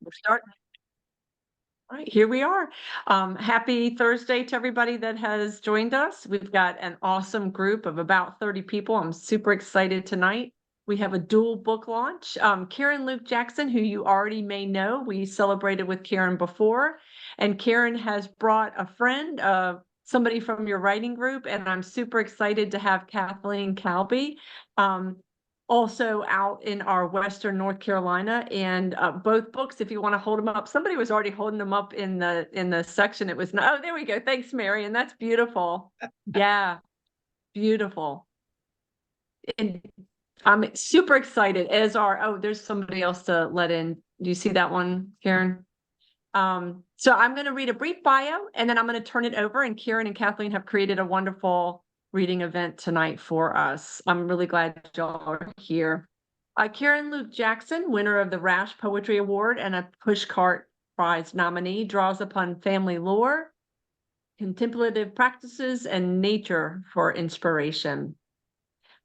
We're starting. All right, here we are. Happy Thursday to everybody that has joined us. We've got an awesome group of about 30 people. I'm super excited tonight. We have a dual book launch. Karen Luke Jackson, who you already may know, we celebrated with Karen before, and Karen has brought a friend, somebody from your writing group, and I'm super excited to have Kathleen Calby. Also out in our Western North Carolina, and both books, if you want to hold them up. Somebody was already holding them up in the section. It was, oh, there we go. Thanks, Mary. And that's beautiful. Yeah, beautiful. And I'm super excited, as oh, there's somebody else to let in. Do you see that one, Karen? So I'm going to read a brief bio, and then I'm going to turn it over, and Karen and Kathleen have created a wonderful reading event tonight for us. I'm really glad y'all are here. Karen Luke Jackson, winner of the Rash Poetry Award and a Pushcart Prize nominee, draws upon family lore, contemplative practices, and nature for inspiration.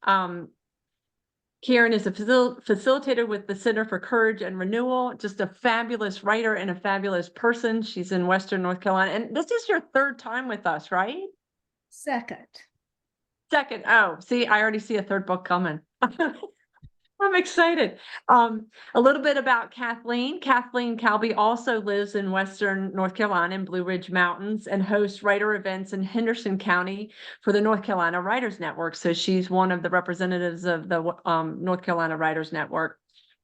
Karen is a facilitator with the Center for Courage and Renewal, just a fabulous writer and a fabulous person. She's in Western North Carolina. And this is your third time with us, right? Second. Oh, see, I already see a third book coming. I'm excited. A little bit about Kathleen. Kathleen Calby also lives in Western North Carolina in Blue Ridge Mountains and hosts writer events in Henderson County for the North Carolina Writers Network. So she's one of the representatives of the North Carolina Writers Network.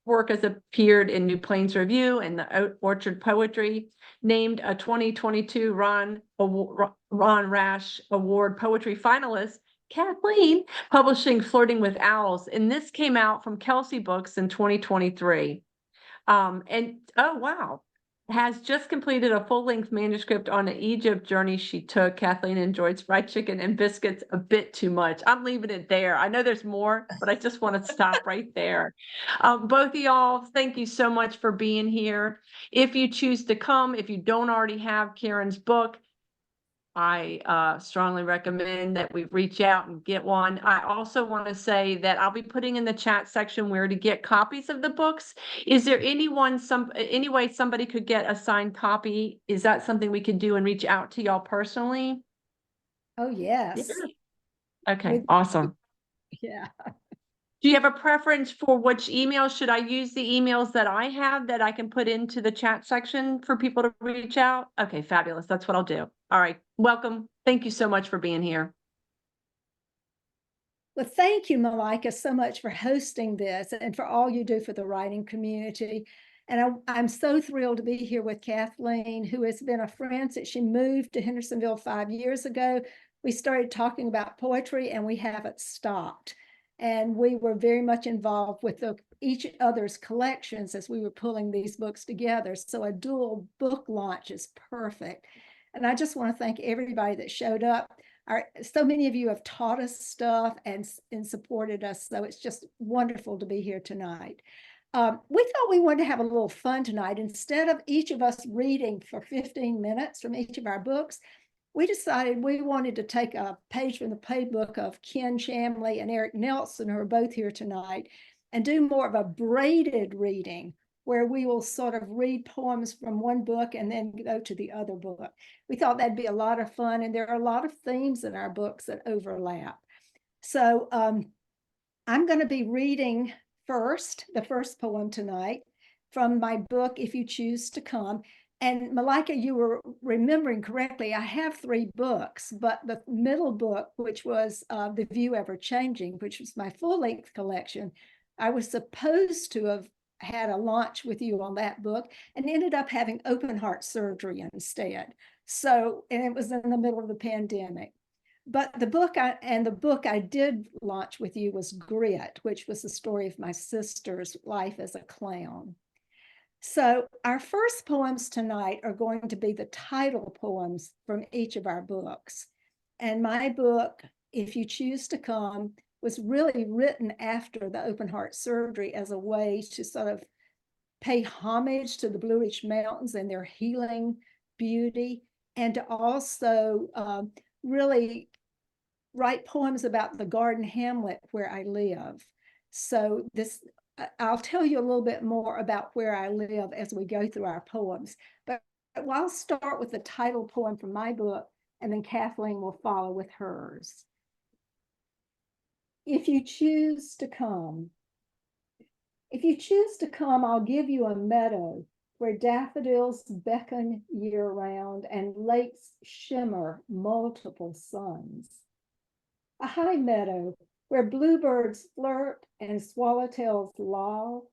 Work has appeared in New Plains Review and the Orchard Poetry, named a 2022 Ron Rash Award Poetry Finalist. Kathleen publishing Flirting with Owls, and this came out from Kelsay Books in 2023. And oh wow, has just completed a full-length manuscript on the Egypt journey she took. Kathleen enjoyed fried chicken and biscuits a bit too much. I'm leaving it there. I know there's more, but I just want to stop right there. Both of y'all, thank you so much for being here. If you choose to come, if you don't already have Karen's book, I strongly recommend that we reach out and get one. I also want to say that I'll be putting in the chat section where to get copies of the books. Is there any way somebody could get a signed copy? Is that something we could do and reach out to y'all personally? Oh, yes. Yeah. Okay, awesome. Yeah. Do you have a preference for which email? Should I use the emails that I have that I can put into the chat section for people to reach out? Okay, fabulous. That's what I'll do. All right. Welcome. Thank you so much for being here. Well, thank you, Malika, so much for hosting this and for all you do for the writing community. And I'm so thrilled to be here with Kathleen, who has been a friend since she moved to Hendersonville 5 years ago. We started talking about poetry and we haven't stopped. And we were very much involved with each other's collections as we were pulling these books together. So a dual book launch is perfect. And I just want to thank everybody that showed up. So many of you have taught us stuff and supported us. So it's just wonderful to be here tonight. We thought we wanted to have a little fun tonight. Instead of each of us reading for 15 minutes from each of our books, we decided we wanted to take a page from the playbook of Ken Shamley and Eric Nelson, who are both here tonight, and do more of a braided reading, where we will sort of read poems from one book and then go to the other book. We thought that'd be a lot of fun, and there are a lot of themes in our books that overlap. So I'm going to be reading the first poem tonight from my book, If You Choose to Come. And Malika, you were remembering correctly, I have 3 books, but the middle book, which was The View Ever Changing, which was my full-length collection, I was supposed to have had a launch with you on that book and ended up having open heart surgery instead. So, and it was in the middle of the pandemic. But the book I did launch with you was Grit, which was the story of my sister's life as a clown. So our first poems tonight are going to be the title poems from each of our books. And my book, If You Choose to Come, was really written after the open heart surgery as a way to sort of pay homage to the Blue Ridge Mountains and their healing beauty, and to also really write poems about the garden hamlet where I live. So this I'll tell you a little bit more about where I live as we go through our poems. But I'll start with the title poem from my book, and then Kathleen will follow with hers. If you choose to come. If you choose to come, I'll give you a meadow where daffodils beckon year round and lakes shimmer multiple suns. A high meadow where bluebirds flirt and swallowtails loll.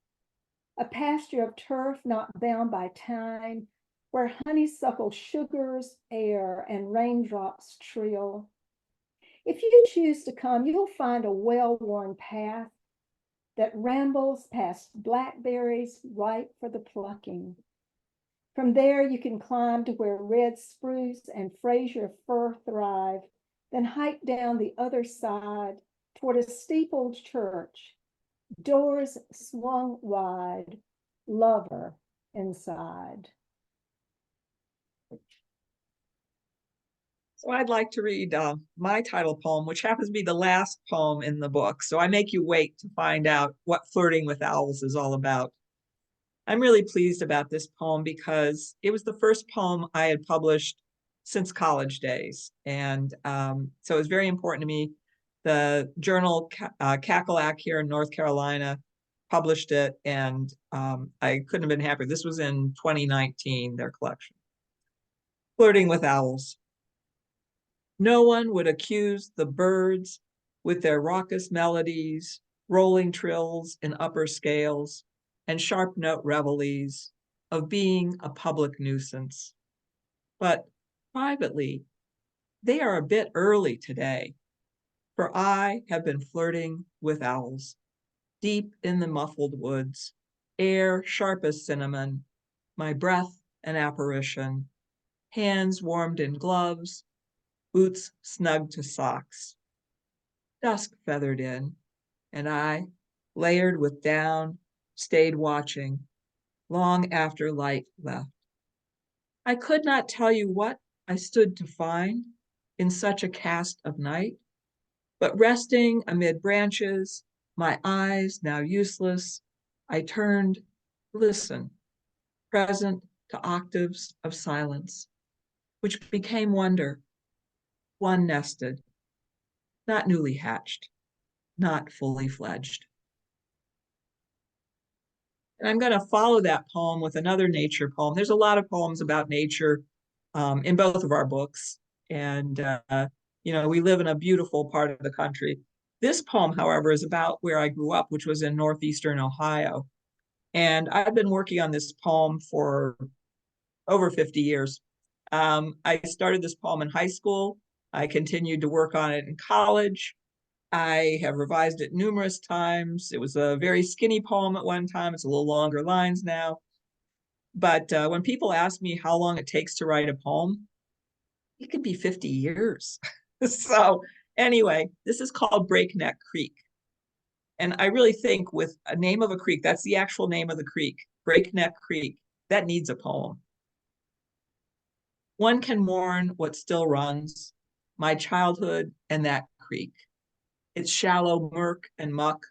A pasture of turf not bound by time, where honeysuckle sugars air and raindrops trill. If you choose to come, you'll find a well-worn path that rambles past blackberries ripe for the plucking. From there, you can climb to where red spruce and Fraser fir thrive, then hike down the other side toward a steepled church, doors swung wide, lover inside. So I'd like to read my title poem, which happens to be the last poem in the book. So I make you wait to find out what Flirting with Owls is all about. I'm really pleased about this poem because it was the first poem I had published since college days. And so it was very important to me. The journal Cackalack here in North Carolina published it, and I couldn't have been happier. This was in 2019, their collection. Flirting with Owls. No one would accuse the birds with their raucous melodies, rolling trills in upper scales, and sharp note reveilles of being a public nuisance. But privately, they are a bit early today, for I have been flirting with owls, deep in the muffled woods, air sharp as cinnamon, my breath an apparition, hands warmed in gloves, boots snug to socks. Dusk feathered in, and I, layered with down, stayed watching, long after light left. I could not tell you what I stood to find in such a cast of night, but resting amid branches, my eyes now useless, I turned, listen, present to octaves of silence, which became wonder, one nested, not newly hatched, not fully fledged. And I'm going to follow that poem with another nature poem. There's a lot of poems about nature in both of our books. And, we live in a beautiful part of the country. This poem, however, is about where I grew up, which was in northeastern Ohio. And I've been working on this poem for over 50 years. I started this poem in high school. I continued to work on it in college. I have revised it numerous times. It was a very skinny poem at one time. It's a little longer lines now. But when people ask me how long it takes to write a poem, it could be 50 years. So anyway, this is called Breakneck Creek. And I really think with a name of a creek, that's the actual name of the creek, Breakneck Creek, that needs a poem. One can mourn what still runs, my childhood and that creek. Its shallow murk and muck,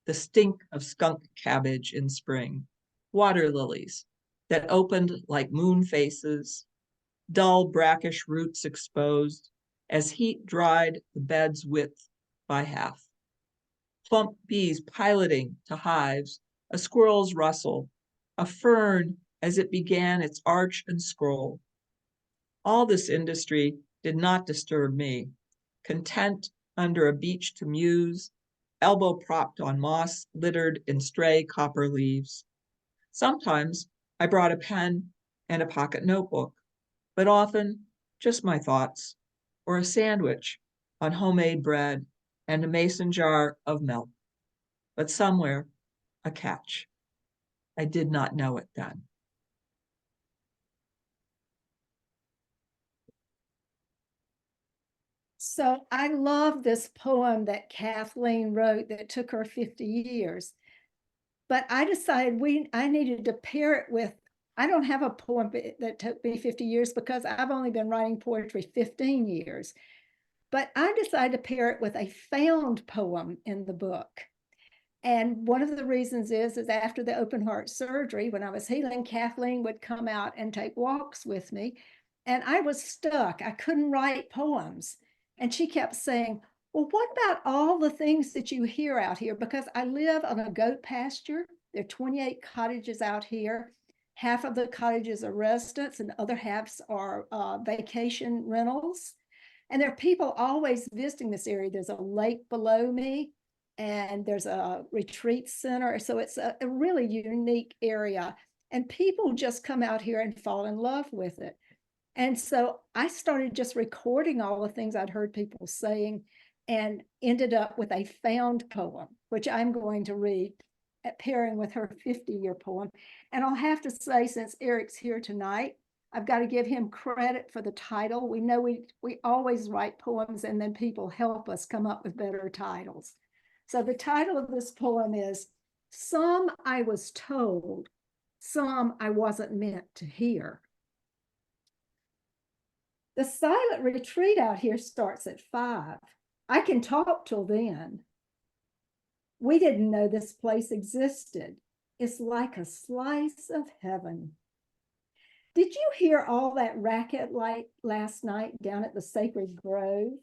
the stink of skunk cabbage in spring, water lilies that opened like moon faces, dull brackish roots exposed as heat dried the bed's width by half. Plump bees piloting to hives, a squirrel's rustle, a fern as it began its arch and scroll. All this industry did not disturb me, content under a beech to muse, elbow propped on moss littered in stray copper leaves. Sometimes I brought a pen and a pocket notebook, but often just my thoughts, or a sandwich on homemade bread and a mason jar of milk. But somewhere, a catch. I did not know it then. So I love this poem that Kathleen wrote that took her 50 years. But I decided I needed to pair it with, I don't have a poem that took me 50 years because I've only been writing poetry 15 years. But I decided to pair it with a found poem in the book. And one of the reasons is after the open heart surgery, when I was healing, Kathleen would come out and take walks with me. And I was stuck. I couldn't write poems. And she kept saying, well, what about all the things that you hear out here? Because I live on a goat pasture. There are 28 cottages out here. Half of the cottages are residents and other halves are vacation rentals. And there are people always visiting this area. There's a lake below me and there's a retreat center. So it's a really unique area. And people just come out here and fall in love with it. And so I started just recording all the things I'd heard people saying and ended up with a found poem, which I'm going to read at pairing with her 50-year poem. And I'll have to say, since Eric's here tonight, I've got to give him credit for the title. We know we always write poems and then people help us come up with better titles. So the title of this poem is Some I Was Told, Some I Wasn't Meant to Hear. The silent retreat out here starts at 5. I can talk till then. We didn't know this place existed. It's like a slice of heaven. Did you hear all that racket last night down at the Sacred Grove?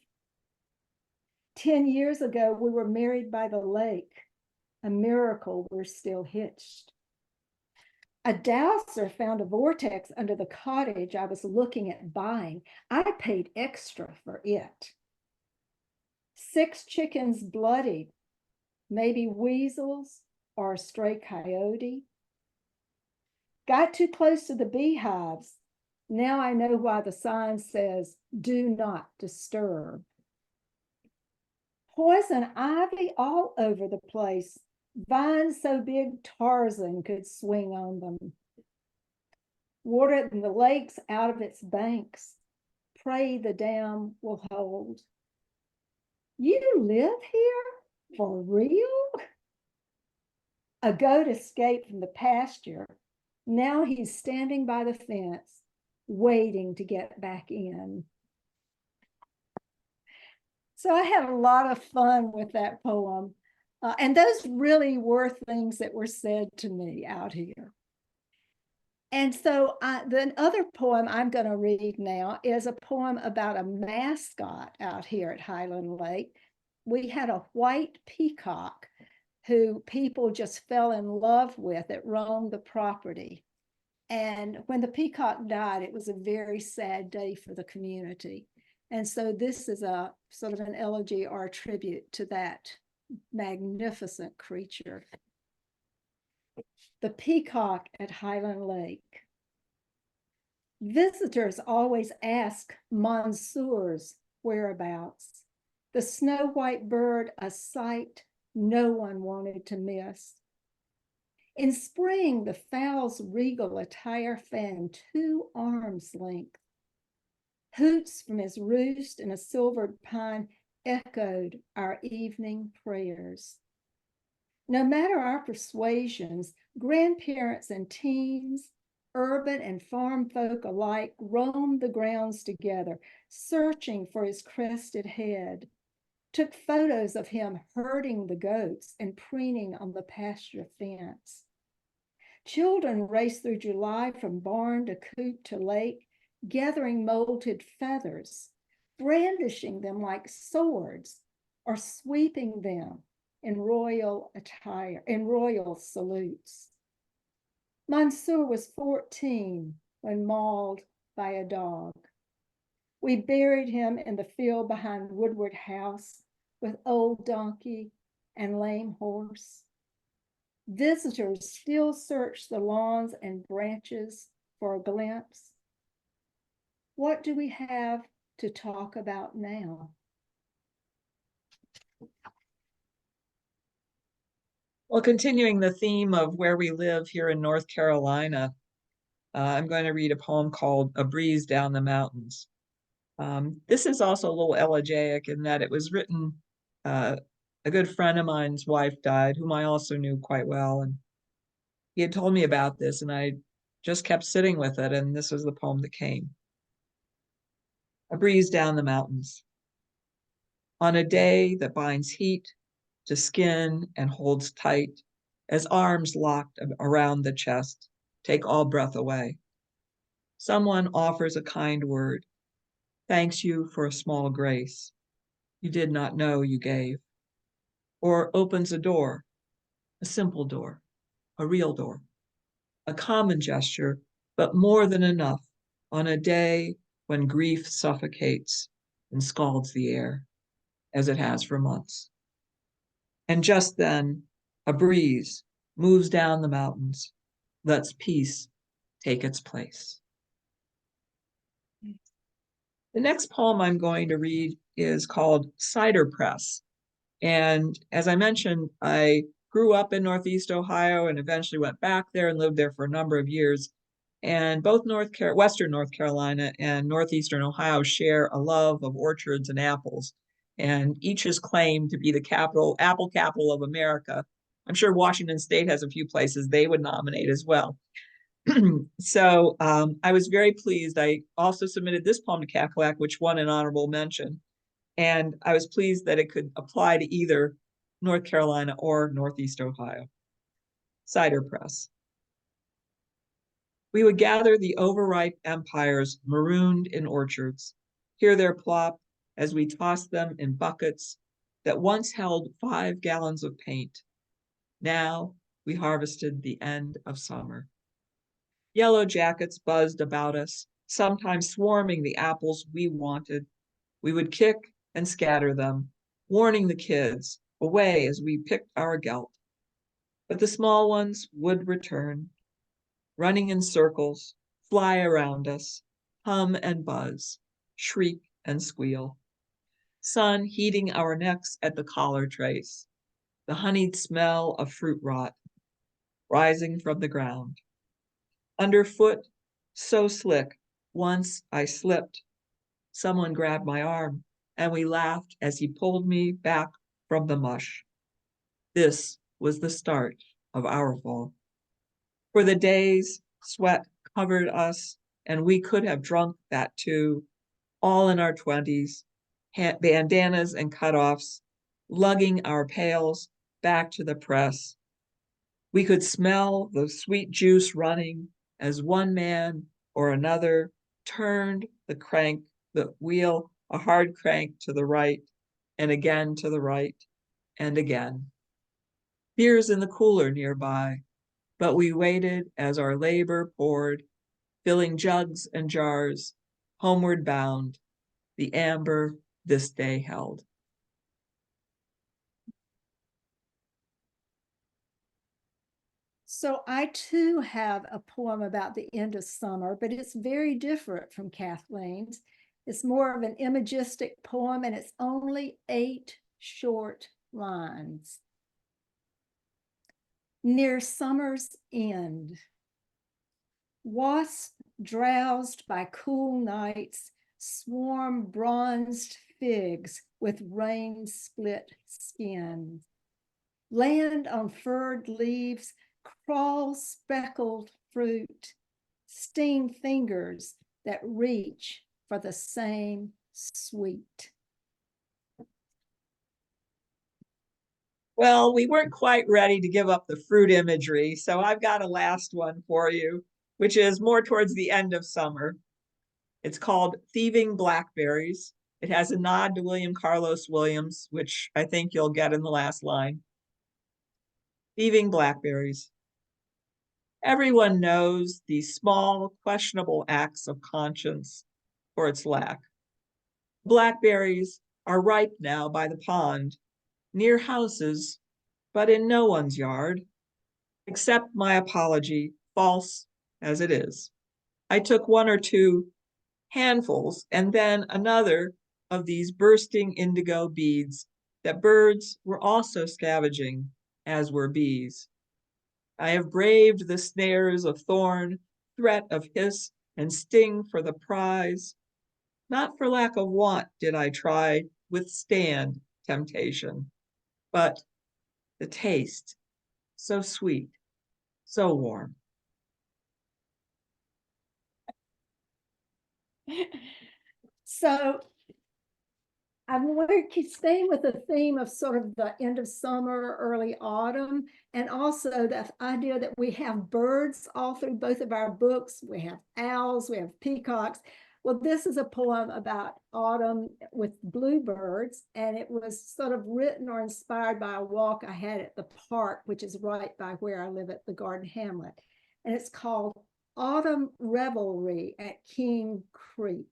10 years ago, we were married by the lake. A miracle we're still hitched. A dowser found a vortex under the cottage I was looking at buying. I paid extra for it. 6 chickens bloodied, maybe weasels or a stray coyote. Got too close to the beehives. Now I know why the sign says, do not disturb. Poison ivy all over the place. Vines so big Tarzan could swing on them. Water in the lakes out of its banks. Pray the dam will hold. You live here? For real? A goat escaped from the pasture. Now he's standing by the fence, waiting to get back in. So I had a lot of fun with that poem. And those really were things that were said to me out here. And so the other poem I'm going to read now is a poem about a mascot out here at Highland Lake. We had a white peacock who people just fell in love with that roamed the property. And when the peacock died, it was a very sad day for the community. And so this is a sort of an elegy or a tribute to that magnificent creature. The peacock at Highland Lake. Visitors always ask Mansur's whereabouts. The snow white bird, a sight no one wanted to miss. In spring, the fowl's regal attire fanned 2 arms' length. Hoots from his roost in a silvered pine echoed our evening prayers. No matter our persuasions, grandparents and teens, urban and farm folk alike roamed the grounds together, searching for his crested head, took photos of him herding the goats and preening on the pasture fence. Children raced through July from barn to coop to lake, gathering molted feathers, brandishing them like swords, or sweeping them in royal attire, in royal salutes. Mansur was 14 when mauled by a dog. We buried him in the field behind Woodward House with old donkey and lame horse. Visitors still search the lawns and branches for a glimpse. What do we have to talk about now? Well, continuing the theme of where we live here in North Carolina, I'm going to read a poem called A Breeze Down the Mountains. This is also a little elegiac in that it was written, a good friend of mine's wife died, whom I also knew quite well. And he had told me about this and I just kept sitting with it. And this was the poem that came. A breeze down the mountains. On a day that binds heat to skin and holds tight, as arms locked around the chest take all breath away. Someone offers a kind word, thanks you for a small grace you did not know you gave, or opens a door, a simple door, a real door, a common gesture, but more than enough on a day when grief suffocates and scalds the air, as it has for months. And just then, a breeze moves down the mountains, lets peace take its place. The next poem I'm going to read is called Cider Press. And as I mentioned, I grew up in Northeast Ohio and eventually went back there and lived there for a number of years. And both Western North Carolina and Northeastern Ohio share a love of orchards and apples. And each is claimed to be the apple capital of America. I'm sure Washington State has a few places they would nominate as well. So I was very pleased. I also submitted this poem to CACLAC, which won an honorable mention. And I was pleased that it could apply to either North Carolina or Northeast Ohio. Cider Press. We would gather the overripe empires marooned in orchards, hear their plop as we tossed them in buckets that once held 5 gallons of paint. Now we harvested the end of summer. Yellow jackets buzzed about us, sometimes swarming the apples we wanted. We would kick and scatter them, warning the kids away as we picked our gelt. But the small ones would return, running in circles, fly around us, hum and buzz, shriek and squeal. Sun heating our necks at the collar trace, the honeyed smell of fruit rot rising from the ground. Underfoot, so slick, once I slipped. Someone grabbed my arm, and we laughed as he pulled me back from the mush. This was the start of our fall. For the days, sweat covered us, and we could have drunk that too, all in our 20s, bandanas and cutoffs, lugging our pails back to the press. We could smell the sweet juice running as one man or another turned the wheel, a hard crank to the right, and again to the right, and again. Beers in the cooler nearby, but we waited as our labor poured, filling jugs and jars, homeward bound, the amber this day held. So I too have a poem about the end of summer, but it's very different from Kathleen's. It's more of an imagistic poem, and it's only 8 short lines. Near summer's end, wasps drowsed by cool nights swarm bronzed figs with rain-split skins. Land on furred leaves crawl speckled fruit, sting fingers that reach for the same sweet. Well, we weren't quite ready to give up the fruit imagery, so I've got a last one for you, which is more towards the end of summer. It's called Thieving Blackberries. It has a nod to William Carlos Williams, which I think you'll get in the last line. Thieving Blackberries. Everyone knows these small, questionable acts of conscience or its lack. Blackberries are ripe now by the pond, near houses, but in no one's yard. Accept my apology, false as it is. I took 1 or 2 handfuls and then another of these bursting indigo beads that birds were also scavenging, as were bees. I have braved the snares of thorn, threat of hiss, and sting for the prize. Not for lack of want did I try withstand temptation, but the taste, so sweet, so warm. So we're staying with the theme of sort of the end of summer, early autumn, and also the idea that we have birds all through both of our books. We have owls, we have peacocks. Well, this is a poem about autumn with bluebirds, and it was sort of written or inspired by a walk I had at the park, which is right by where I live at the Garden Hamlet. And it's called Autumn Revelry at King Creek.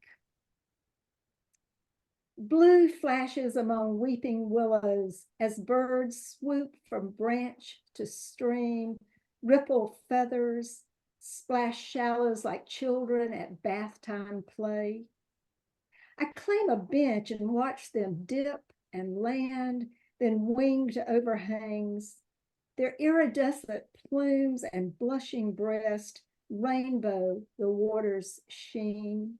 Blue flashes among weeping willows as birds swoop from branch to stream, ripple feathers, splash shallows like children at bath time play. I claim a bench and watch them dip and land, then wing to overhangs. Their iridescent plumes and blushing breast rainbow the water's sheen.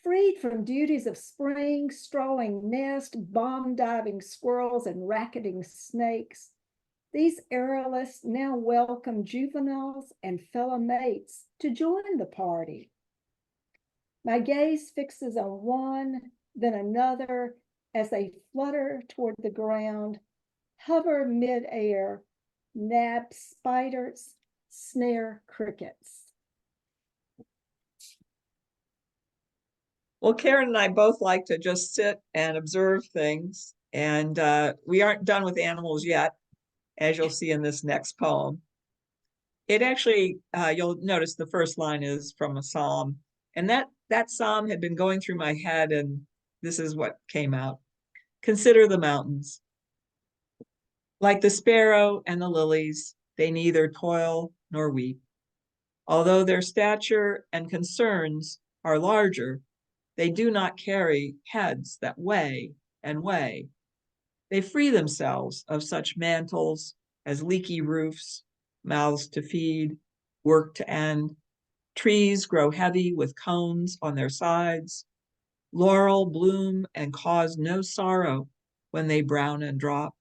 Freed from duties of spring, strolling nest, bomb diving squirrels and racketing snakes, these aerialists now welcome juveniles and fellow mates to join the party. My gaze fixes on one, then another, as they flutter toward the ground, hover mid-air, nab spiders, snare crickets. Well, Karen and I both like to just sit and observe things, and we aren't done with animals yet, as you'll see in this next poem. It actually, you'll notice the first line is from a psalm, and that psalm had been going through my head, and this is what came out. Consider the mountains. Like the sparrow and the lilies, they neither toil nor weep. Although their stature and concerns are larger, they do not carry heads that weigh and weigh. They free themselves of such mantles as leaky roofs, mouths to feed, work to end. Trees grow heavy with cones on their sides. Laurel bloom and cause no sorrow when they brown and drop.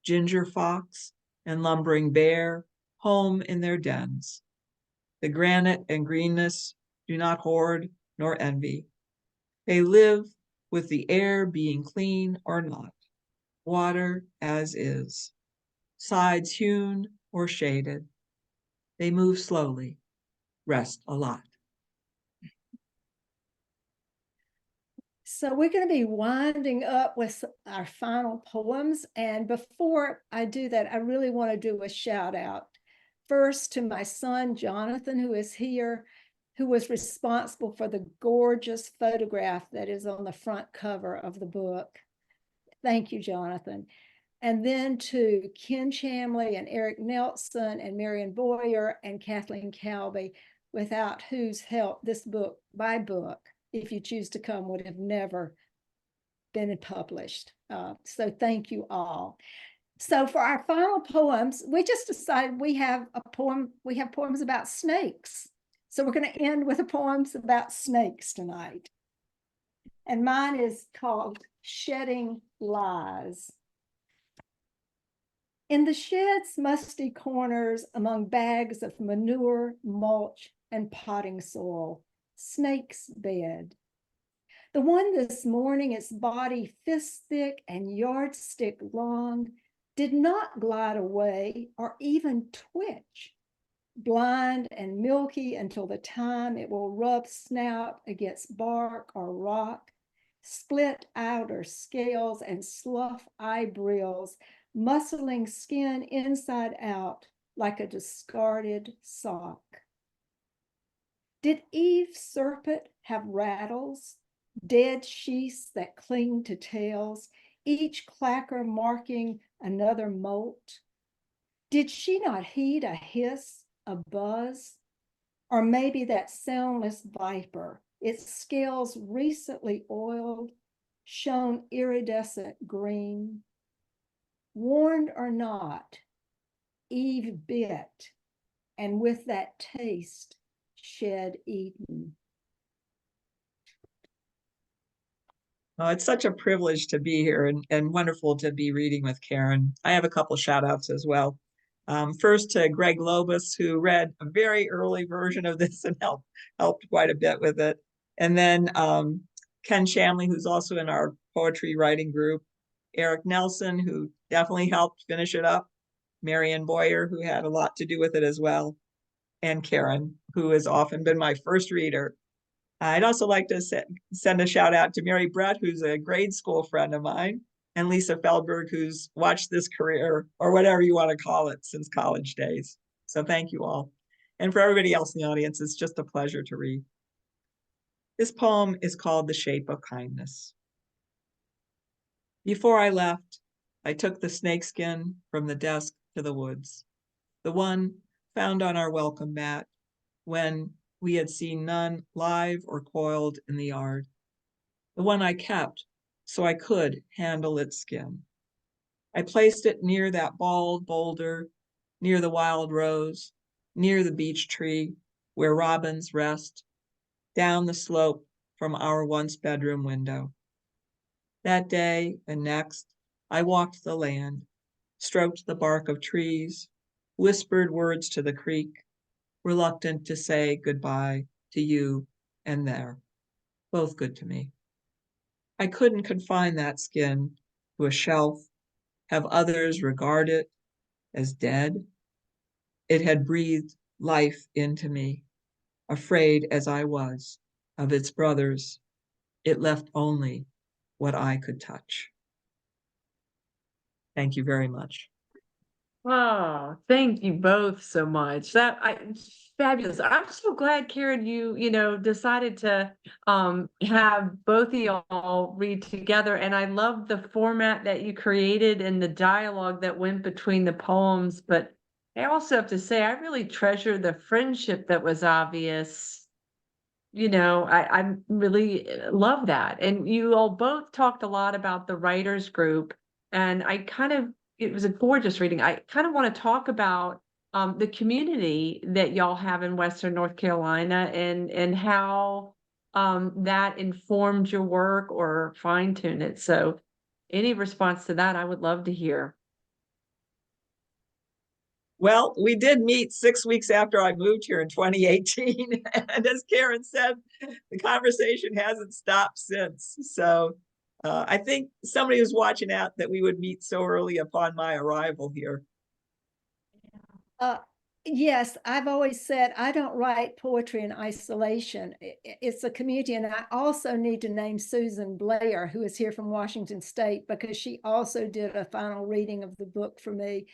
Ginger fox and lumbering bear home in their dens. The granite and greenness do not hoard nor envy. They live with the air being clean or not, water as is, sides hewn or shaded. They move slowly, rest a lot. So we're going to be winding up with our final poems. And before I do that, I really want to do a shout out. First to my son, Jonathan, who is here, who was responsible for the gorgeous photograph that is on the front cover of the book. Thank you, Jonathan. And then to Ken Chamley and Eric Nelson and Marion Boyer and Kathleen Calby, without whose help this book, my book, if you choose to come, would have never been published. So thank you all. So for our final poems, we just decided we have poems about snakes. So we're going to end with the poems about snakes tonight. And mine is called Shedding Lies. In the shed's musty corners, among bags of manure, mulch, and potting soil, snakes bed. The one this morning, its body fist thick and yardstick long, did not glide away or even twitch, blind and milky until the time it will rub snout against bark or rock, split outer scales and slough eyebrills, muscling skin inside out like a discarded sock. Did Eve serpent have rattles, dead sheaths that cling to tails, each clacker marking another molt? Did she not heed a hiss, a buzz? Or maybe that soundless viper, its scales recently oiled, shone iridescent green? Warned or not, Eve bit, and with that taste, shed Eden. Oh, it's such a privilege to be here and wonderful to be reading with Karen. I have a couple shout outs as well. First to Greg Lobus, who read a very early version of this and helped quite a bit with it. And then Ken Chamley, who's also in our poetry writing group, Eric Nelson, who definitely helped finish it up, Marianne Boyer, who had a lot to do with it as well, and Karen, who has often been my first reader. I'd also like to send a shout out to Mary Brett, who's a grade school friend of mine, and Lisa Feldberg, who's watched this career, or whatever you want to call it, since college days. So thank you all. And for everybody else in the audience, it's just a pleasure to read. This poem is called The Shape of Kindness. Before I left, I took the snakeskin from the desk to the woods, the one found on our welcome mat when we had seen none live or coiled in the yard, the one I kept so I could handle its skin. I placed it near that bald boulder, near the wild rose, near the beech tree where robins rest, down the slope from our once bedroom window. That day and next, I walked the land, stroked the bark of trees, whispered words to the creek, reluctant to say goodbye to you and there, both good to me. I couldn't confine that skin to a shelf, have others regard it as dead. It had breathed life into me, afraid as I was of its brothers. It left only what I could touch. Thank you very much. Oh, thank you both so much. Fabulous. I'm so glad, Karen, you decided to have both of y'all read together. And I love the format that you created and the dialogue that went between the poems. But I also have to say, I really treasure the friendship that was obvious. I really love that. And you all both talked a lot about the writers group. And it was a gorgeous reading. I kind of want to talk about the community that y'all have in Western North Carolina and how that informed your work or fine-tuned it. So any response to that, I would love to hear. Well, we did meet 6 weeks after I moved here in 2018. And as Karen said, the conversation hasn't stopped since. So I think somebody was watching out that we would meet so early upon my arrival here. Yes, I've always said I don't write poetry in isolation. It's a community. And I also need to name Susan Blair, who is here from Washington State, because she also did a final reading of the book for me.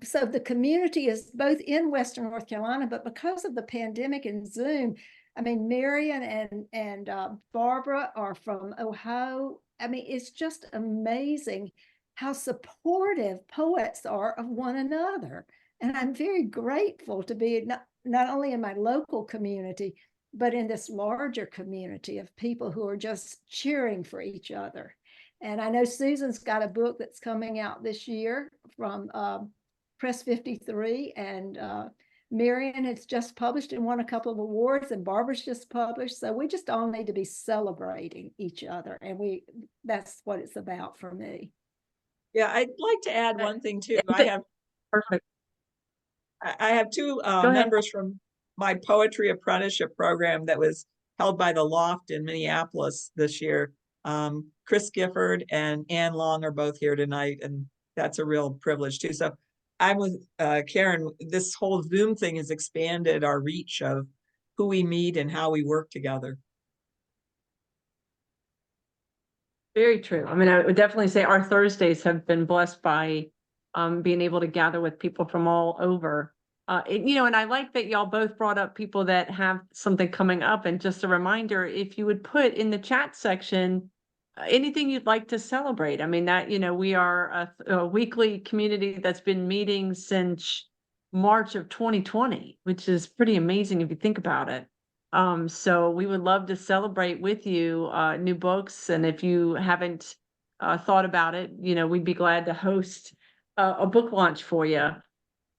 So the community is both in Western North Carolina, but because of the pandemic and Zoom, I mean, Marion and Barbara are from Ohio. I mean, it's just amazing how supportive poets are of one another. And I'm very grateful to be not only in my local community, but in this larger community of people who are just cheering for each other. And I know Susan's got a book that's coming out this year from Press 53, and Marion has just published and won a couple of awards, and Barbara's just published. So we just all need to be celebrating each other, and that's what it's about for me. Yeah, I'd like to add one thing too. Perfect. I have two members from my poetry apprenticeship program that was held by the Loft in Minneapolis this year. Chris Gifford and Ann Long are both here tonight, and that's a real privilege too. So I'm with Karen. This whole Zoom thing has expanded our reach of who we meet and how we work together. Very true. I mean, I would definitely say our Thursdays have been blessed by being able to gather with people from all over. And I like that y'all both brought up people that have something coming up. And just a reminder, if you would put in the chat section anything you'd like to celebrate. I mean, we are a weekly community that's been meeting since March of 2020, which is pretty amazing if you think about it. So we would love to celebrate with you new books. And if you haven't thought about it, we'd be glad to host a book launch for you.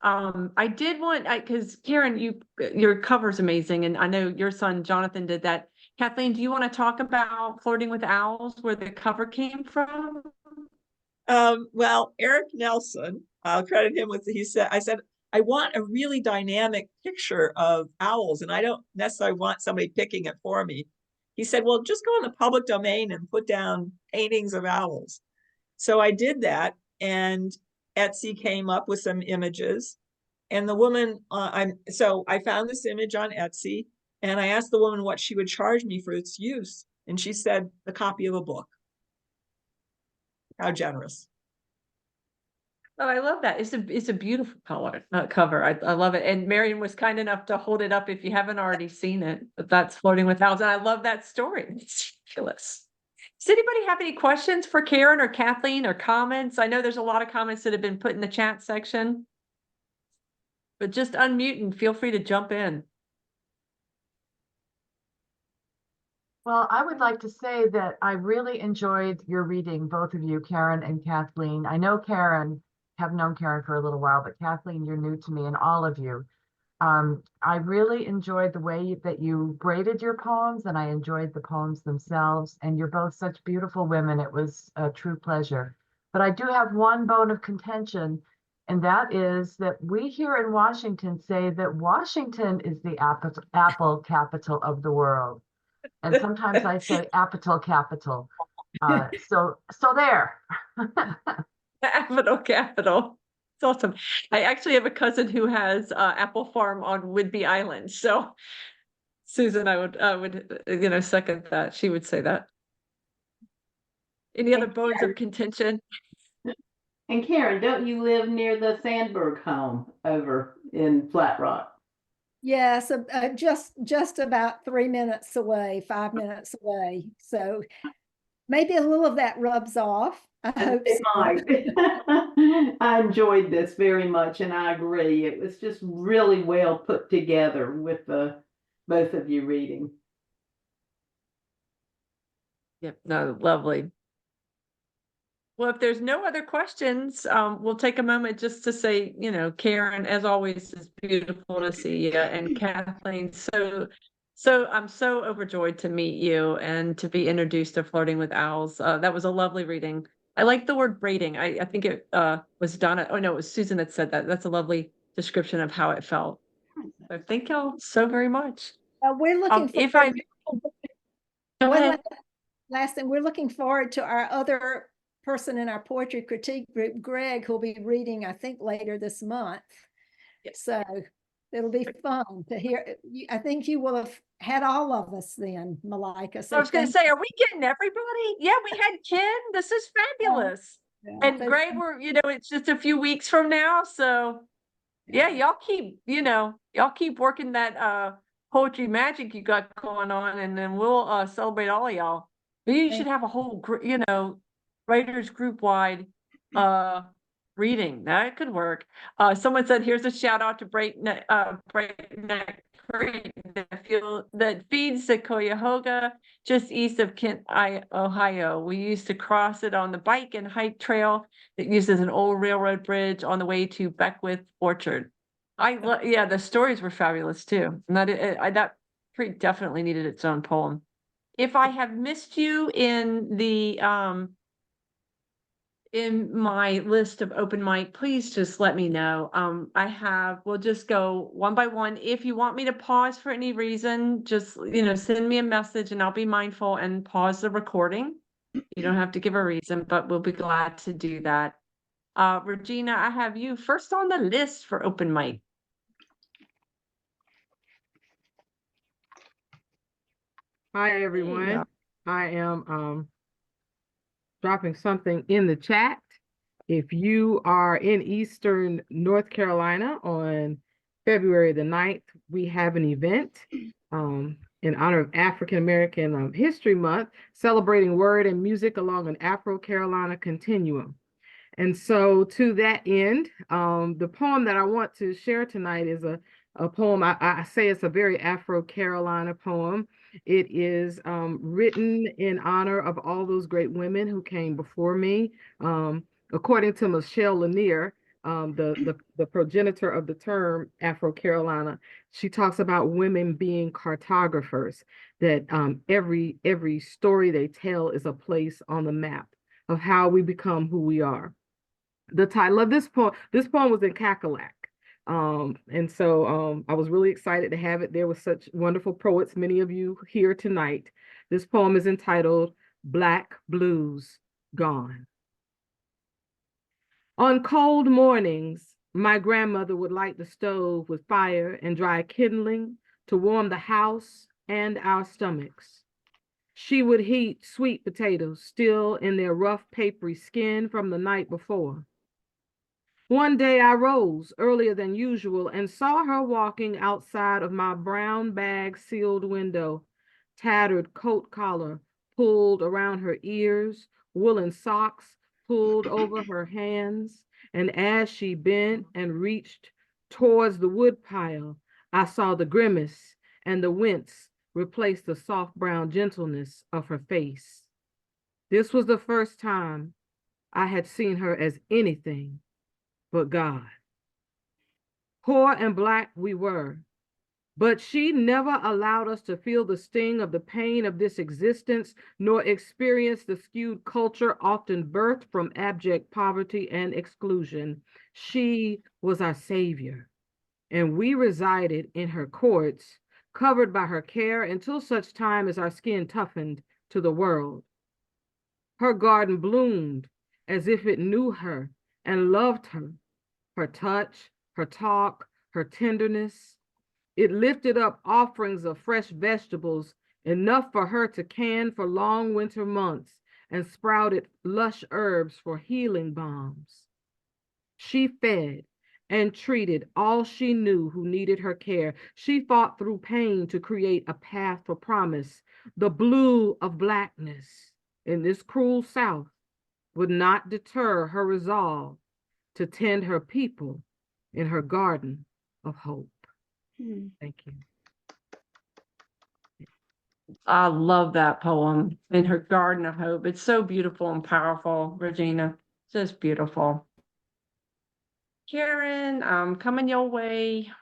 I did want, because Karen, your cover's amazing. And I know your son, Jonathan, did that. Kathleen, do you want to talk about Flirting with Owls, where the cover came from? Well, Eric Nelson, I'll credit him with, I said, I want a really dynamic picture of owls, and I don't necessarily want somebody picking it for me. he said, well, just go in the public domain and put down paintings of owls. So I did that, and Etsy came up with some images. And the woman, so I found this image on Etsy, and I asked the woman what she would charge me for its use. And she said, a copy of a book. How generous. Oh, I love that. It's a beautiful color cover. I love it. And Marion was kind enough to hold it up if you haven't already seen it. But that's Flirting with Owls. And I love that story. It's ridiculous. Does anybody have any questions for Karen or Kathleen or comments? I know there's a lot of comments that have been put in the chat section. But just unmute and feel free to jump in. Well, I would like to say that I really enjoyed your reading, both of you, Karen and Kathleen. I know Karen, have known Karen for a little while, but Kathleen, you're new to me, and all of you. I really enjoyed the way that you braided your poems, and I enjoyed the poems themselves, and you're both such beautiful women. It was a true pleasure. But I do have one bone of contention, and that is that we here in Washington say that Washington is the apple capital of the world. And sometimes I say apple capital. So there. Capital. It's awesome. I actually have a cousin who has apple farm on Whidbey Island. So Susan, I would second that. She would say that. Any other bones of contention? And Karen, don't you live near the Sandberg home over in Flat Rock? Yes, just about 3 minutes away, 5 minutes away. So maybe a little of that rubs off. I hope It so. might. I enjoyed this very much, and I agree. It was just really well put together with both of you reading. Yep, no, lovely. Well, if there's no other questions, we'll take a moment just to say, Karen, as always, it's beautiful to see you, and Kathleen, so I'm so overjoyed to meet you and to be introduced to Flirting with Owls. That was a lovely reading. I like the word braiding. I think it was Donna. Oh no, it was Susan that said that. That's a lovely description of how it felt. So thank y'all so very much. We're looking If forward. Go ahead. Last thing, we're looking forward to our other person in our poetry critique group, Greg, who'll be reading, I think, later this month. Yes. So it'll be fun to hear. I think you will have had all of us then, Malika. So I was going to say, are we getting everybody? Yeah, we had Ken. This is fabulous. And so Greg, it's just a few weeks from now. So yeah, y'all keep working that poetry magic you got going on, and then we'll celebrate all of y'all. Maybe you should have a whole writers group wide reading. That could work. Someone said, here's a shout out to Breakneck Creek that feeds the Cuyahoga just east of Kent, Ohio. We used to cross it on the bike and hike trail that uses an old railroad bridge on the way to Beckwith Orchard. Yeah, the stories were fabulous too. And that creek definitely needed its own poem. If I have missed you in the in my list of open mic, please just let me know. We'll just go one by one. If you want me to pause for any reason, just, send me a message and I'll be mindful and pause the recording. You don't have to give a reason, but we'll be glad to do that. Regina, I have you first on the list for open mic. Hi, everyone. I am dropping something in the chat. If you are in Eastern North Carolina on February the 9th, we have an event in honor of African American History Month, celebrating word and music along an Afro-Carolina continuum. And so to that end, the poem that I want to share tonight is a poem, I say it's a very Afro-Carolina poem. It is written in honor of all those great women who came before me. According to Michelle Lanier, the progenitor of the term Afro-Carolina, she talks about women being cartographers, that every story they tell is a place on the map of how we become who we are. The title of this poem was in Cackalack. And so I was really excited to have it. There were such wonderful poets, many of you here tonight. This poem is entitled Black Blues Gone. On cold mornings, my grandmother would light the stove with fire and dry kindling to warm the house and our stomachs. She would heat sweet potatoes still in their rough papery skin from the night before. One day I rose earlier than usual and saw her walking outside of my brown bag sealed window, tattered coat collar pulled around her ears, woolen socks pulled over her hands, and as she bent and reached towards the wood pile, I saw the grimace and the wince replace the soft brown gentleness of her face. This was the first time I had seen her as anything but God. Poor and Black we were, but she never allowed us to feel the sting of the pain of this existence, nor experience the skewed culture often birthed from abject poverty and exclusion. She was our savior, and we resided in her courts, covered by her care until such time as our skin toughened to the world. Her garden bloomed as if it knew her and loved her. Her touch, her talk, her tenderness. It lifted up offerings of fresh vegetables, enough for her to can for long winter months, and sprouted lush herbs for healing balms. She fed and treated all she knew who needed her care. She fought through pain to create a path for promise. The blue of Blackness in this cruel South would not deter her resolve to tend her people in her garden of hope. Thank you. I love that poem, In Her Garden of Hope. It's so beautiful and powerful, Regina. Just beautiful. Karen, coming your way.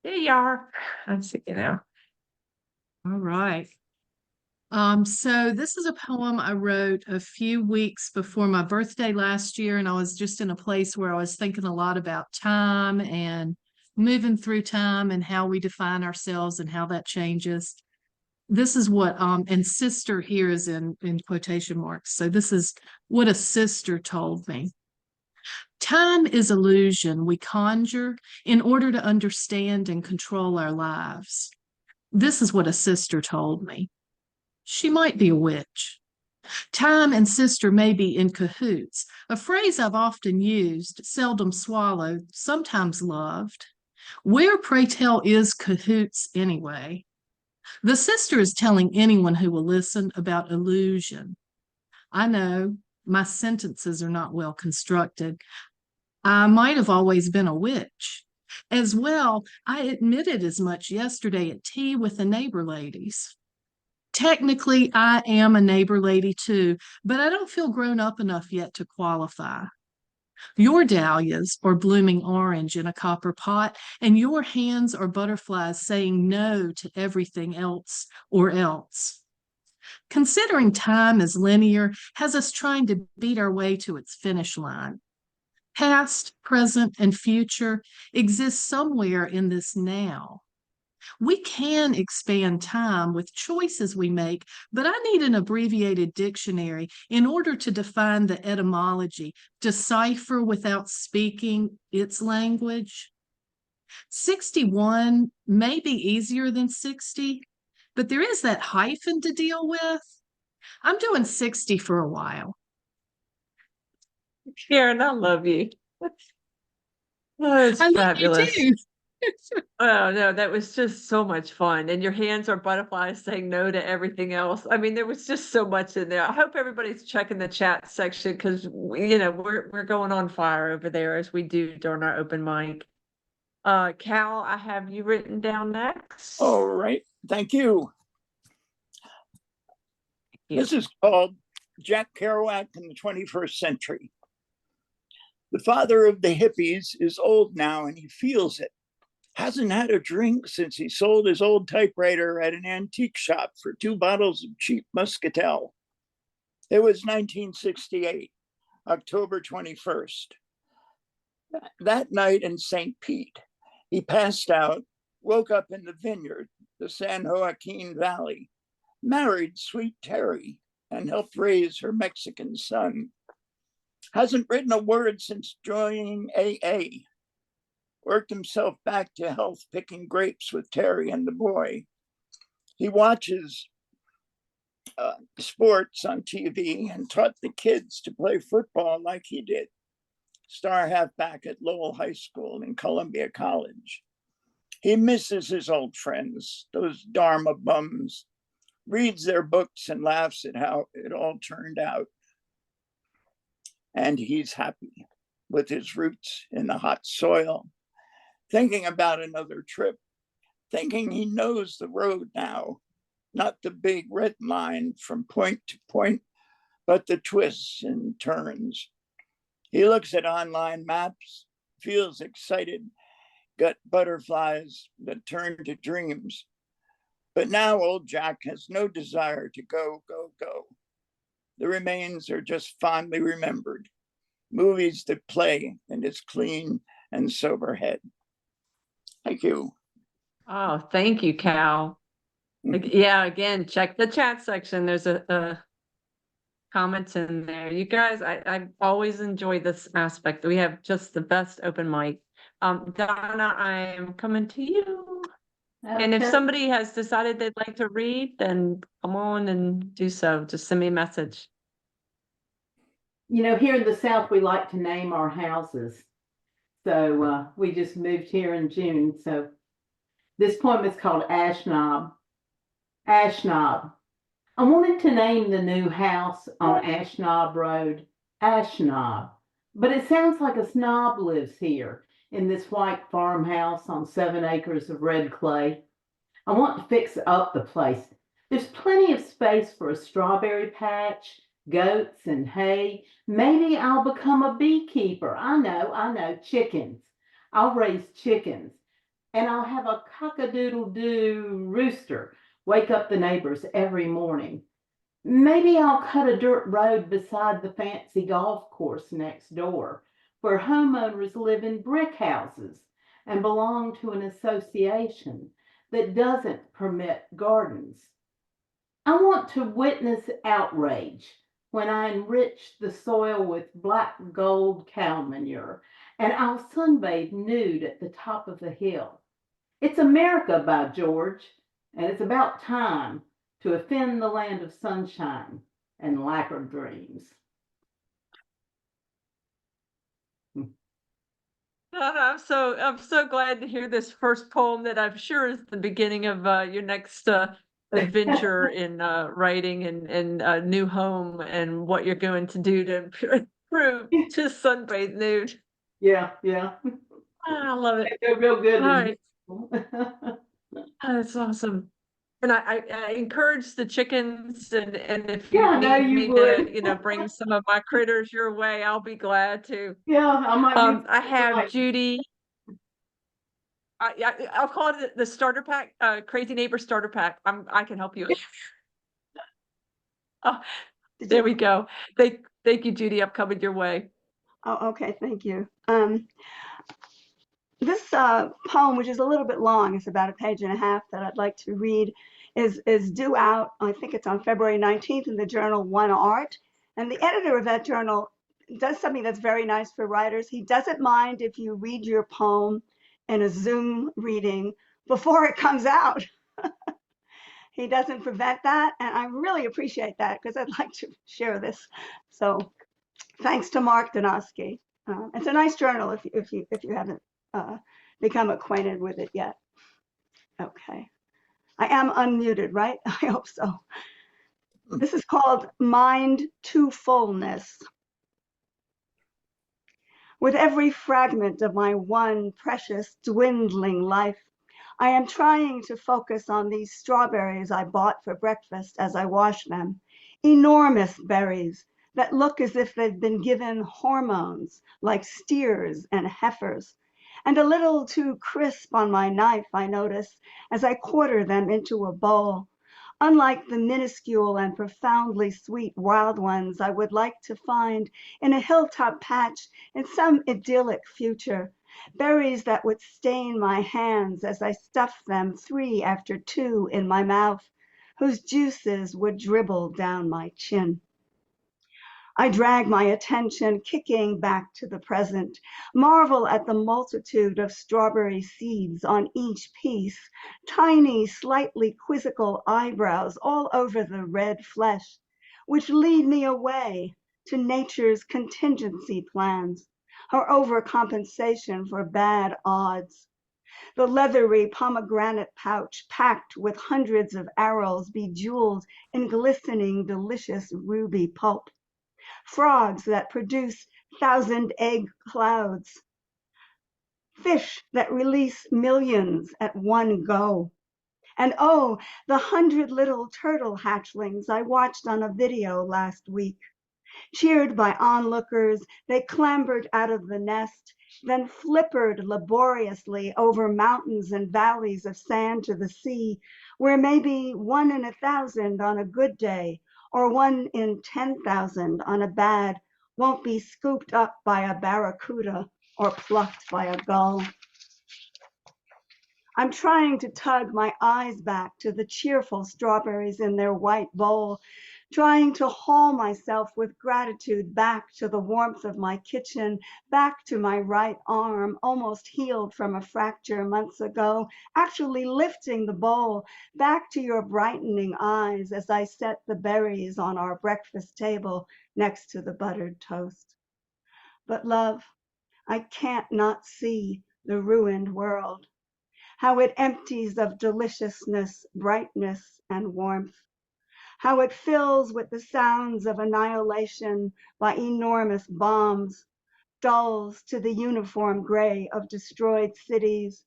There you are. I see you now. All right. So this is a poem I wrote a few weeks before my birthday last year, and I was just in a place where I was thinking a lot about time and moving through time and how we define ourselves and how that changes. This is what, and sister here is in quotation marks. So this is what a sister told me. Time is illusion we conjure in order to understand and control our lives. This is what a sister told me. She might be a witch. Time and sister may be in cahoots, a phrase I've often used, seldom swallowed, sometimes loved. Where, pray tell, is cahoots anyway? The sister is telling anyone who will listen about illusion. I know my sentences are not well constructed. I might have always been a witch. As well, I admitted as much yesterday at tea with the neighbor ladies. Technically, I am a neighbor lady too, but I don't feel grown up enough yet to qualify. Your dahlias are blooming orange in a copper pot, and your hands are butterflies saying no to everything else or else. Considering time as linear has us trying to beat our way to its finish line. Past, present, and future exist somewhere in this now. We can expand time with choices we make, but I need an abbreviated dictionary in order to define the etymology, decipher without speaking its language. 61 may be easier than 60, but there is that hyphen to deal with. I'm doing 60 for a while. Karen, I love you. Oh, it's fabulous. You too. Oh, no, that was just so much fun. And your hands are butterflies saying no to everything else. I mean, there was just so much in there. I hope everybody's checking the chat section because, we're going on fire over there as we do during our open mic. Cal, I have you written down next. All right. Thank you. Thank you. This is called Jack Kerouac in the 21st Century. The father of the hippies is old now and he feels it. Hasn't had a drink since he sold his old typewriter at an antique shop for 2 bottles of cheap Muscatel. It was 1968, October 21st. That night in St. Pete, he passed out, woke up in the vineyard, the San Joaquin Valley. married sweet Terry and helped raise her Mexican son. Hasn't written a word since joining AA. Worked himself back to health picking grapes with Terry and the boy. He watches sports on TV and taught the kids to play football like he did. Star halfback at Lowell High School and Columbia College. He misses his old friends, those Dharma bums, reads their books and laughs at how it all turned out. And he's happy with his roots in the hot soil, thinking about another trip, thinking he knows the road now, not the big red line from point to point, but the twists and turns. He looks at online maps, feels excited, got butterflies that turn to dreams. But now old Jack has no desire to go. The remains are just fondly remembered, movies that play in his clean and sober head. Thank you. Oh, thank you, Cal. Yeah, again, check the chat section. There's a comments in there. You guys, I always enjoy this aspect. We have just the best open mic. Donna, I am coming to you. And if somebody has decided they'd like to read, then come on and do so. Just send me a message. You know, here in the South, we like to name our houses. So we just moved here in June. So this poem is called Ash Knob. Ash Knob. I wanted to name the new house on Ash Knob Road Ash Knob, but it sounds like a snob lives here in this white farmhouse on 7 acres of red clay. I want to fix up the place. There's plenty of space for a strawberry patch, goats and hay. Maybe I'll become a beekeeper. I know, chickens. I'll raise chickens. And I'll have a cock-a-doodle-doo rooster wake up the neighbors every morning. Maybe I'll cut a dirt road beside the fancy golf course next door, where homeowners live in brick houses and belong to an association that doesn't permit gardens. I want to witness outrage when I enrich the soil with black gold cow manure, and I'll sunbathe nude at the top of the hill. It's America, by George, and it's about time to offend the land of sunshine and lacquer dreams. I'm so glad to hear this first poem that I'm sure is the beginning of your next adventure in writing and a new home and what you're going to do to improve to sunbathe nude. Yeah. I love it. They're real good. All right. That's awesome. And I encourage the chickens and if you need me to, bring some of my critters your way, I'll be glad to. Yeah, I might. I have Judy. I'll call it the starter pack, Crazy Neighbor starter pack. I can help you. Oh, there we go. Thank you, Judy. I'm coming your way. Oh, okay. Thank you. This poem, which is a little bit long, it's about 1.5 pages that I'd like to read, is due out, I think it's on February 19th in the journal One Art. And the editor of that journal does something that's very nice for writers. He doesn't mind if you read your poem in a Zoom reading before it comes out. He doesn't prevent that, and I really appreciate that because I'd like to share this. So thanks to Mark Donosky. It's a nice journal if you haven't become acquainted with it yet. Okay. I am unmuted, right? I hope so. This is called Mind to Fullness. With every fragment of my one precious dwindling life, I am trying to focus on these strawberries I bought for breakfast as I wash them. Enormous berries that look as if they've been given hormones like steers and heifers. And a little too crisp on my knife, I notice, as I quarter them into a bowl. Unlike the minuscule and profoundly sweet wild ones I would like to find in a hilltop patch in some idyllic future, berries that would stain my hands as I stuff them 3 after 2 in my mouth, whose juices would dribble down my chin. I drag my attention kicking back to the present, marvel at the multitude of strawberry seeds on each piece, tiny, slightly quizzical eyebrows all over the red flesh, which lead me away to nature's contingency plans, her overcompensation for bad odds. The leathery pomegranate pouch packed with hundreds of arrows bejeweled in glistening, delicious ruby pulp. Frogs that produce 1,000-egg clouds. Fish that release millions at one go. And oh, the 100 little turtle hatchlings I watched on a video last week. Cheered by onlookers, they clambered out of the nest, then flippered laboriously over mountains and valleys of sand to the sea, where maybe 1 in 1,000 on a good day, or 1 in 10,000 on a bad, won't be scooped up by a barracuda or plucked by a gull. I'm trying to tug my eyes back to the cheerful strawberries in their white bowl, trying to haul myself with gratitude back to the warmth of my kitchen, back to my right arm, almost healed from a fracture months ago, actually lifting the bowl, back to your brightening eyes as I set the berries on our breakfast table next to the buttered toast. But love, I can't not see the ruined world, how it empties of deliciousness, brightness, and warmth, how it fills with the sounds of annihilation by enormous bombs, dulls to the uniform gray of destroyed cities,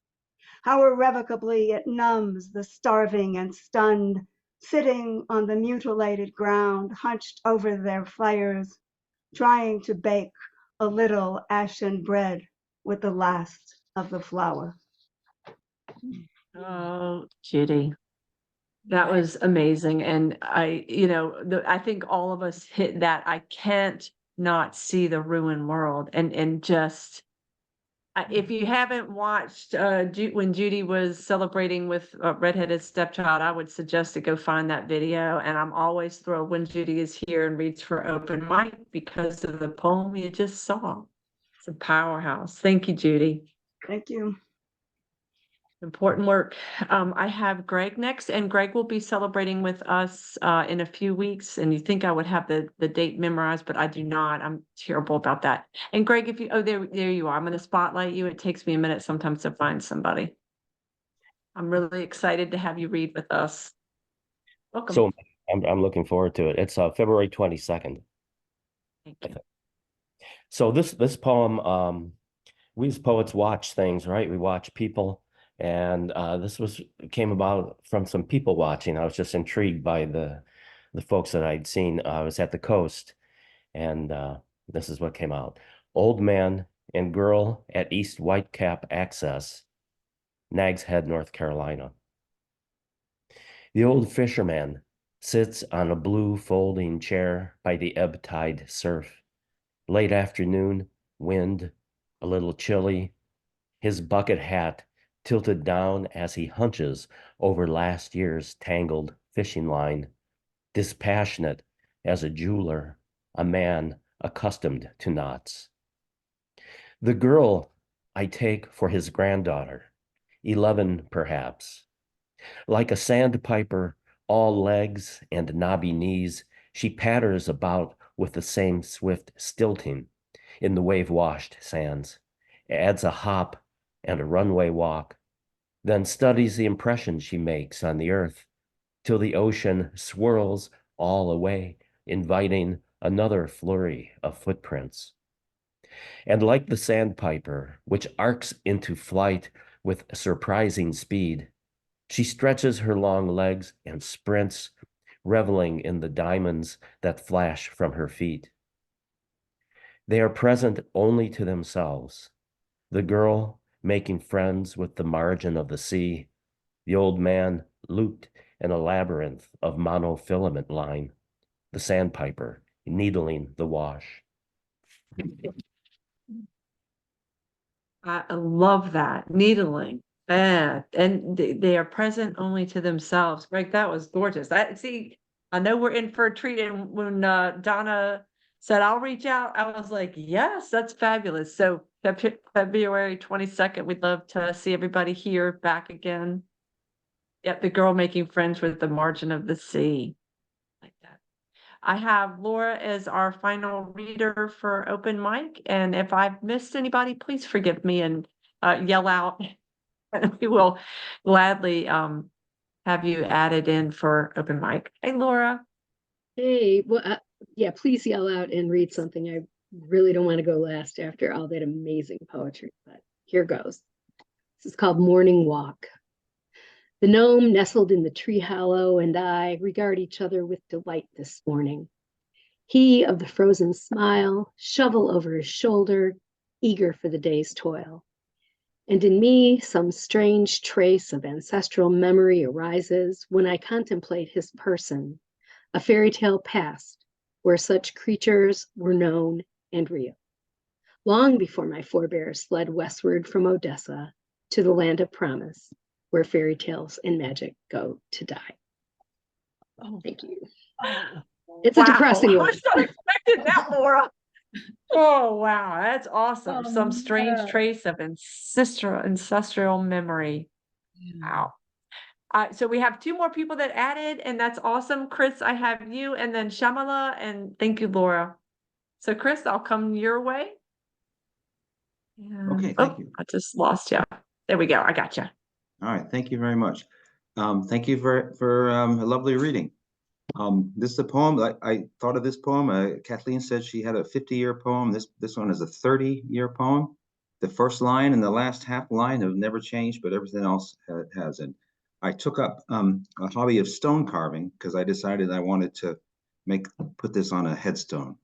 how irrevocably it numbs the starving and stunned, sitting on the mutilated ground, hunched over their fires, trying to bake a little ashen bread with the last of the flour. Oh, Judy. That was amazing. And I think all of us hit that. I can't not see the ruined world and just, if you haven't watched when Judy was celebrating with a redheaded stepchild, I would suggest to go find that video. And I'm always thrilled when Judy is here and reads for open mic because of the poem you just saw. It's a powerhouse. Thank you, Judy. Thank you. Important work. I have Greg next, and Greg will be celebrating with us in a few weeks. And you think I would have the date memorized, but I do not. I'm terrible about that. And Greg, if you, there you are. I'm going to spotlight you. It takes me a minute sometimes to find somebody. I'm really excited to have you read with us. Welcome. So I'm looking forward to it. It's February 22nd. Thank you. So this poem, we as poets watch things, right? We watch people. And this came about from some people watching. I was just intrigued by the folks that I'd seen. I was at the coast, and this is what came out. Old man and girl at East Whitecap Access, Nags Head, North Carolina. The old fisherman sits on a blue folding chair by the ebb tide surf. Late afternoon, wind, a little chilly, his bucket hat tilted down as he hunches over last year's tangled fishing line, dispassionate as a jeweler, a man accustomed to knots. The girl I take for his granddaughter, 11 perhaps. Like a sandpiper, all legs and knobby knees, she patters about with the same swift stilting in the wave-washed sands, adds a hop and a runway walk, then studies the impression she makes on the earth till the ocean swirls all away, inviting another flurry of footprints. And like the sandpiper, which arcs into flight with surprising speed, she stretches her long legs and sprints, reveling in the diamonds that flash from her feet. They are present only to themselves. The girl making friends with the margin of the sea, the old man looped in a labyrinth of monofilament line, the sandpiper needling the wash. I love that. Needling. Yeah, and they are present only to themselves. Greg, that was gorgeous. I know we're in for a treat. And when Donna said I'll reach out, I was like, yes, that's fabulous. So February 22nd, we'd love to see everybody here back again. Yep, the girl making friends with the margin of the sea. Like that. I have Laura as our final reader for open mic. And if I've missed anybody, please forgive me and yell out. And we will gladly have you added in for open mic. Hey, Laura. Hey, well, yeah, please yell out and read something. I really don't want to go last after all that amazing poetry, but here goes. This is called Morning Walk. The gnome nestled in the tree hollow and I regard each other with delight this morning. He of the frozen smile, shovel over his shoulder, eager for the day's toil. And in me, some strange trace of ancestral memory arises when I contemplate his person, a fairy tale past where such creatures were known and real. Long before my forebears fled westward from Odessa to the land of promise, where fairy tales and magic go to die. Oh, thank you. It's a depressing one. I was not expecting that, Laura. Oh, wow. That's awesome. Some strange no. trace of ancestral memory. Wow. So we have two more people that added, and that's awesome. Chris, I have you, and then Shamala, and thank you, Laura. So Chris, I'll come your way. Okay, thank you. I just lost you. There we go. I got you. All right, thank you very much. Thank you for a lovely reading. This is a poem. I thought of this poem. Kathleen said she had a 50-year poem. This one is a 30-year poem. The first line and the last half line have never changed, but everything else has. And I took up a hobby of stone carving because I decided I wanted to put this on a headstone,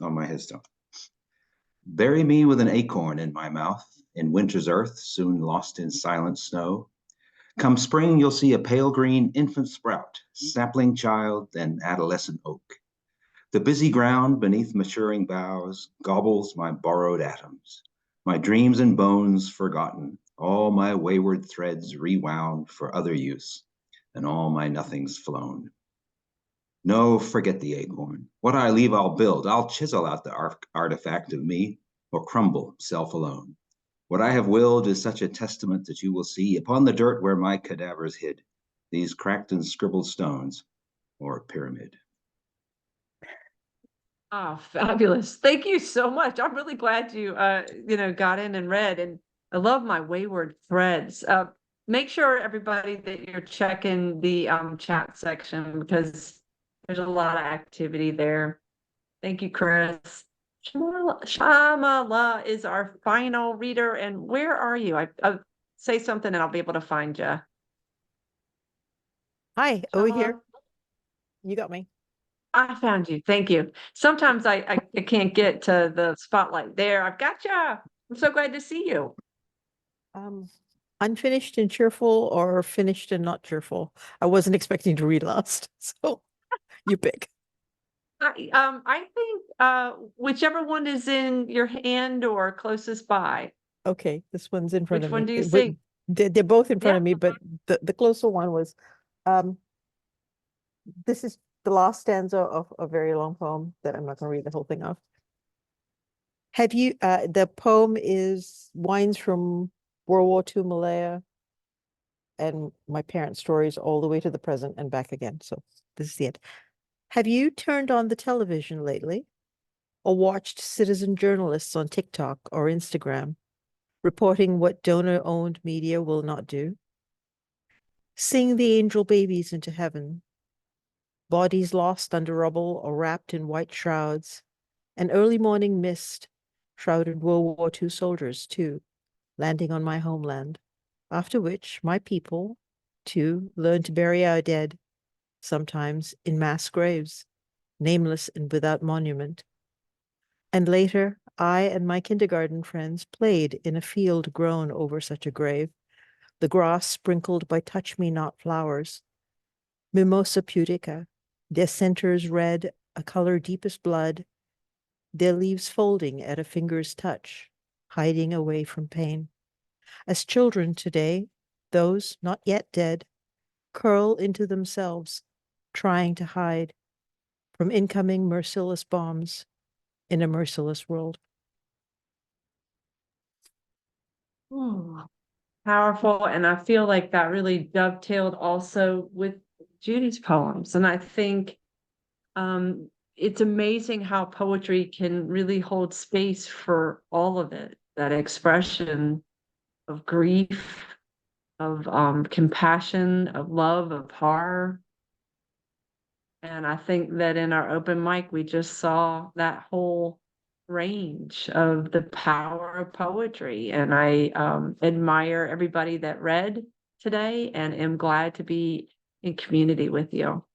on my headstone. Bury me with an acorn in my mouth, in winter's earth, soon lost in silent snow. Come spring, you'll see a pale green infant sprout, sapling child, then adolescent oak. The busy ground beneath maturing boughs gobbles my borrowed atoms, my dreams and bones forgotten, all my wayward threads rewound for other use, and all my nothings flown. No, forget the acorn. What I leave, I'll build. I'll chisel out the artifact of me, or crumble self alone. What I have willed is such a testament that you will see upon the dirt where my cadavers hid, these cracked and scribbled stones, or a pyramid. Oh, fabulous. Thank you so much. I'm really glad you, got in and read, and I love my wayward threads. Make sure everybody that you're checking the chat section because there's a lot of activity there. Thank you, Chris. Shamala is our final reader. And where are you? I say something and I'll be able to find you. Hi, over here. You got me. I found you. Thank you. Sometimes I can't get to the spotlight. There, I've got you. I'm so glad to see you. Unfinished and cheerful or finished and not cheerful? I wasn't expecting to read last, so you pick. I think whichever one is in your hand or closest by. Okay, this one's in front Which of one me. do you see? They're both in front Yeah. of me, but the closer one was, this is the last stanza of a very long poem that I'm not going to read the whole thing of. Have you, the poem is Wines from World War II Malaya and my parents' stories all the way to the present and back again. So this is the end. Have you turned on the television lately or watched citizen journalists on TikTok or Instagram reporting what donor-owned media will not do? Sing the angel babies into heaven, bodies lost under rubble or wrapped in white shrouds, an early morning mist shrouded World War II soldiers too, landing on my homeland, after which my people, too, learned to bury our dead, sometimes in mass graves, nameless and without monument. And later, I and my kindergarten friends played in a field grown over such a grave, the grass sprinkled by touch-me-not flowers, Mimosa pudica, their centers red, a color deepest blood, their leaves folding at a finger's touch, hiding away from pain. As children today, those not yet dead, curl into themselves, trying to hide from incoming merciless bombs in a merciless world. Powerful, and I feel like that really dovetailed also with Judy's poems. And I think it's amazing how poetry can really hold space for all of it, that expression of grief, of compassion, of love, of horror. And I think that in our open mic, we just saw that whole range of the power of poetry. And I admire everybody that read today and am glad to be in community with you.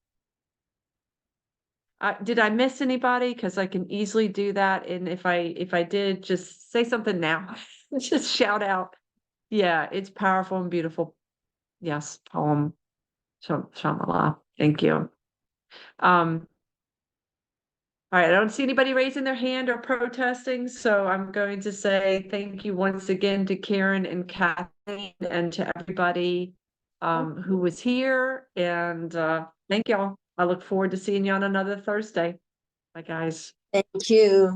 Did I miss anybody? Because I can easily do that. And if I did, just say something now. Just shout out. Yeah, it's powerful and beautiful. Yes, poem. Shamala. Thank you. All right, I don't see anybody raising their hand or protesting, so I'm going to say thank you once again to Karen and Kathleen and to everybody who was here, and thank y'all. I look forward to seeing you on another Thursday. Bye, guys. Thank you.